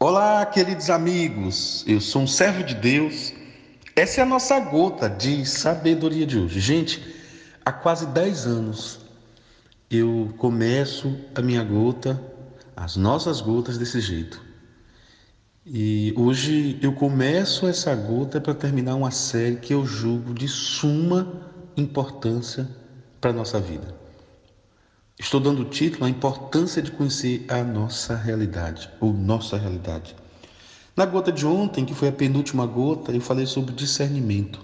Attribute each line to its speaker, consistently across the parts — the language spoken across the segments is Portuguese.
Speaker 1: Olá, queridos amigos, eu sou um servo de Deus. Essa é a nossa gota de sabedoria de hoje. Gente, há quase 10 anos eu começo a minha gota, as nossas gotas desse jeito. E hoje eu começo essa gota para terminar uma série que eu julgo de suma importância para a nossa vida. Estou dando o título A Importância de Conhecer a Nossa Realidade, ou Nossa Realidade. Na gota de ontem, que foi a penúltima gota, eu falei sobre discernimento.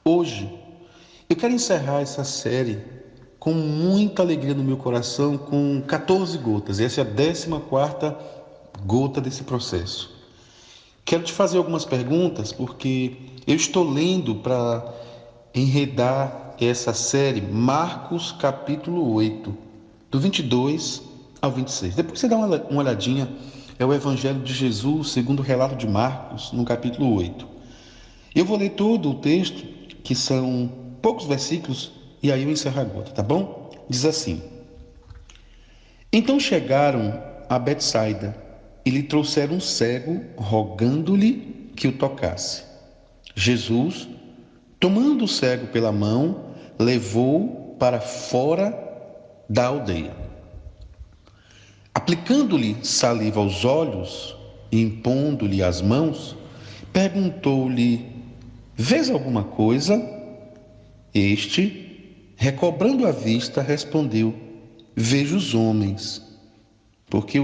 Speaker 1: Hoje, eu quero encerrar essa série com muita alegria no meu coração, com 14 gotas. Essa é a 14ª gota desse processo. Quero te fazer algumas perguntas, porque eu estou lendo para enredar essa série Marcos capítulo 8, do 22 ao 26. Depois você dá uma olhadinha, é o Evangelho de Jesus segundo o relato de Marcos, no capítulo 8. Eu vou ler todo o texto, que são poucos versículos, e aí eu encerro a gota, tá bom? Diz assim: Então chegaram a Betsaida e lhe trouxeram um cego, rogando-lhe que o tocasse. Jesus, tomando o cego pela mão, levou-o para fora da aldeia. Aplicando-lhe saliva aos olhos e impondo-lhe as mãos, perguntou-lhe: Vês alguma coisa? Este, recobrando a vista, respondeu: Vejo os homens, porque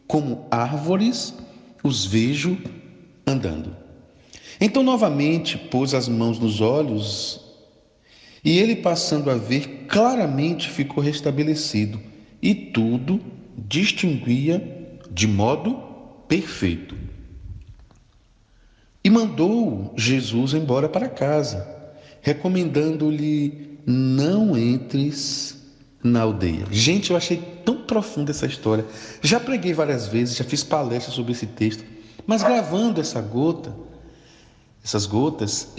Speaker 1: como árvores os vejo andando. Então novamente pôs as mãos nos olhos e ele, passando a ver claramente, ficou restabelecido e tudo distinguia de modo perfeito. E mandou Jesus embora para casa, recomendando-lhe: não entres na aldeia. Gente, eu achei tão profunda essa história. Já preguei várias vezes, já fiz palestras sobre esse texto, mas gravando essas gotas,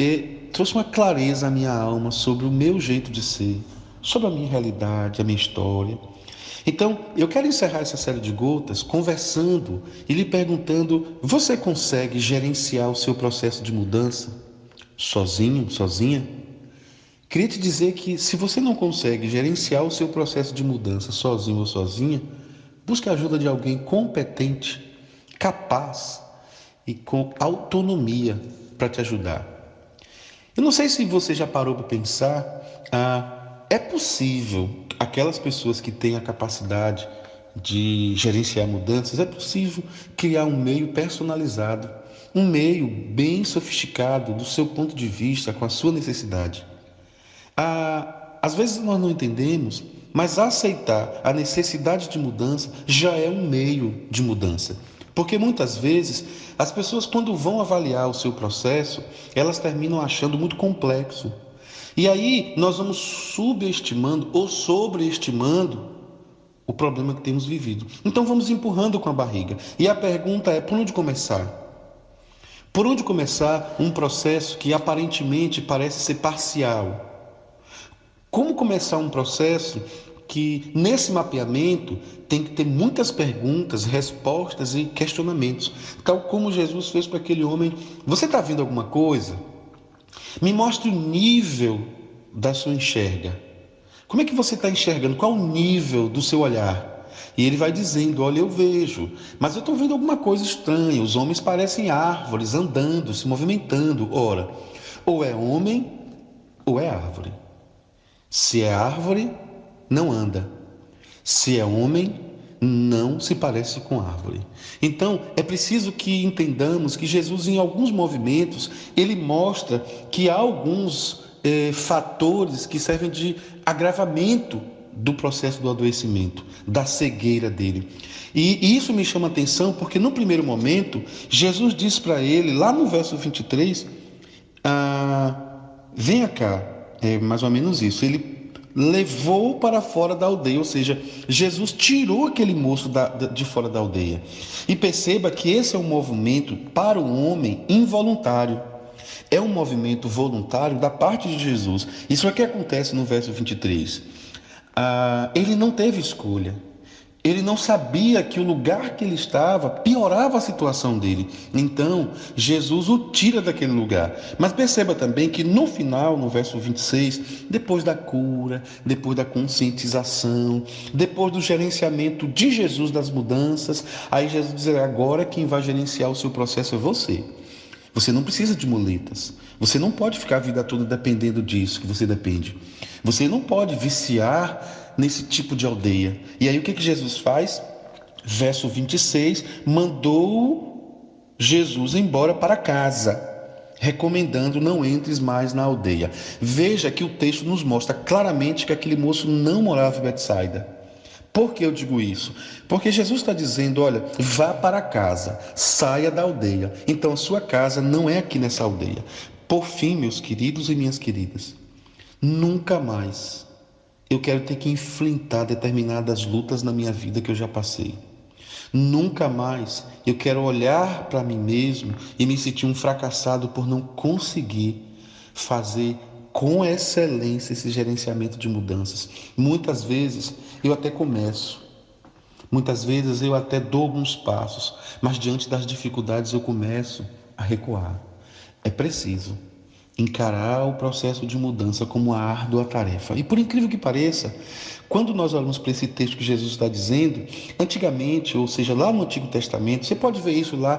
Speaker 1: trouxe uma clareza à minha alma sobre o meu jeito de ser, sobre a minha realidade, a minha história. Então, eu quero encerrar essa série de gotas conversando e lhe perguntando: você consegue gerenciar o seu processo de mudança sozinho, sozinha? Queria te dizer que, se você não consegue gerenciar o seu processo de mudança sozinho ou sozinha, busque a ajuda de alguém competente, capaz e com autonomia para te ajudar. Eu não sei se você já parou para pensar, é possível aquelas pessoas que têm a capacidade de gerenciar mudanças, é possível criar um meio personalizado, um meio bem sofisticado do seu ponto de vista, com a sua necessidade. Às vezes nós não entendemos, mas aceitar a necessidade de mudança já é um meio de mudança. Porque muitas vezes as pessoas, quando vão avaliar o seu processo, elas terminam achando muito complexo. E aí nós vamos subestimando ou sobreestimando o problema que temos vivido. Então vamos empurrando com a barriga. E a pergunta é: por onde começar? Por onde começar um processo que aparentemente parece ser parcial? Como começar um processo que, nesse mapeamento, tem que ter muitas perguntas, respostas e questionamentos, tal como Jesus fez para aquele homem: você está vendo alguma coisa? Me mostre o nível da sua enxerga. Como é que você está enxergando? Qual o nível do seu olhar? E ele vai dizendo: olha, eu vejo, mas eu estou vendo alguma coisa estranha. Os homens parecem árvores andando, se movimentando. Ora, ou é homem ou é árvore. Se é árvore, não anda. Se é homem, não se parece com árvore. Então, é preciso que entendamos que Jesus, em alguns movimentos, ele mostra que há alguns fatores que servem de agravamento do processo do adoecimento, da cegueira dele. E isso me chama a atenção porque, no primeiro momento, Jesus diz para ele, lá no verso 23, venha cá, é mais ou menos isso. Ele levou para fora da aldeia, ou seja, Jesus tirou aquele moço de fora da aldeia. E perceba que esse é um movimento para o homem involuntário. É um movimento voluntário da parte de Jesus. Isso é o que acontece no verso 23. Ele não teve escolha. Ele não sabia que o lugar que ele estava piorava a situação dele. Então, Jesus o tira daquele lugar. Mas perceba também que no final, no verso 26, depois da cura, depois da conscientização, depois do gerenciamento de Jesus das mudanças, aí Jesus diz: agora quem vai gerenciar o seu processo é você. Você não precisa de muletas. Você não pode ficar a vida toda dependendo disso que você depende. Você não pode viciar nesse tipo de aldeia. E aí o que Jesus faz? Verso 26, mandou Jesus embora para casa, recomendando: não entres mais na aldeia. Veja que o texto nos mostra claramente que aquele moço não morava em Betsaida. Por que eu digo isso? Porque Jesus está dizendo: olha, vá para casa, saia da aldeia. Então a sua casa não é aqui nessa aldeia. Por fim, meus queridos e minhas queridas, nunca mais eu quero ter que enfrentar determinadas lutas na minha vida que eu já passei. Nunca mais eu quero olhar para mim mesmo e me sentir um fracassado por não conseguir fazer com excelência esse gerenciamento de mudanças. Muitas vezes eu até começo, muitas vezes eu até dou alguns passos, mas diante das dificuldades eu começo a recuar. É preciso encarar o processo de mudança como uma árdua tarefa. E por incrível que pareça, quando nós olhamos para esse texto que Jesus está dizendo, antigamente, ou seja, lá no Antigo Testamento, você pode ver isso lá